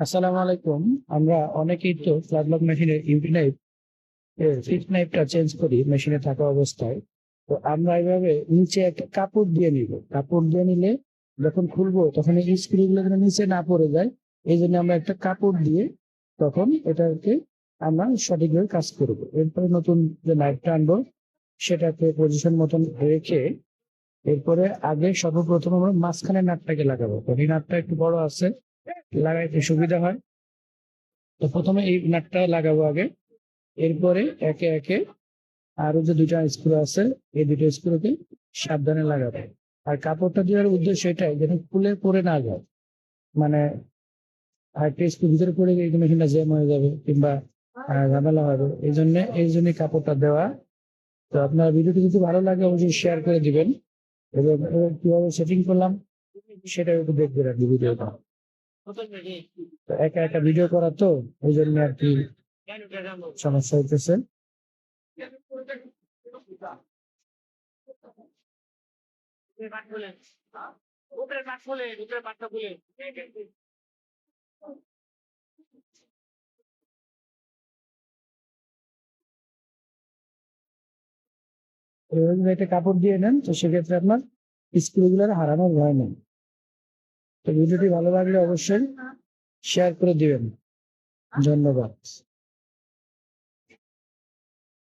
আসসালামু আলাইকুম। আমরা অনেকেই তো ফ্ল্যাট লক মেশিনের ইউপি নাইফ ফিক্স নাইফটা চেঞ্জ করি মেশিনে থাকা অবস্থায়। তো আমরা এইভাবে নিচে একটা কাপড় দিয়ে নিব। কাপড় দিয়ে নিলে যখন খুলবো তখন এই স্ক্রু গুলো যেন নিচে না পড়ে যায়, এই জন্য আমরা একটা কাপড় দিয়ে তখন এটাকে আমরা সঠিকভাবে কাজ করব। এরপরে নতুন যে নাইফটা আনবো সেটাকে পজিশন মতন রেখে এরপরে আগে সর্বপ্রথম আমরা মাঝখানে নাটটাকে লাগাবো। তো এই নাটটা একটু বড় আছে, লাগাইতে সুবিধা হয়। তো প্রথমে এই নাটটা লাগাবো আগে, এরপরে একে একে আরো যে দুইটা স্ক্রু আছে এই দুটো স্ক্রুকে সাবধানে লাগাবো। আর কাপড়টা দেওয়ার উদ্দেশ্য এটাই যেন খুলে পড়ে না যায়, মানে আরেকটা স্ক্রু ভিতরে পড়ে গিয়ে মেশিনটা জ্যাম হয়ে যাবে কিংবা ঝামেলা হবে, এই জন্য কাপড়টা দেওয়া। তো আপনার ভিডিওটি যদি ভালো লাগে অবশ্যই শেয়ার করে দিবেন এবং কিভাবে সেটিং করলাম সেটা একটু দেখবেন আর কি ভিডিওটা। তো একা একা ভিডিও করা তো ওই জন্য আর কি সমস্যা হইতেছে। এভাবে যদি একটা কাপড় দিয়ে নেন তো সেক্ষেত্রে আপনার স্ক্রু গুলো হারানোর ভয় নেই। তো ভিডিওটি ভালো লাগলে অবশ্যই শেয়ার করে দিবেন। ধন্যবাদ।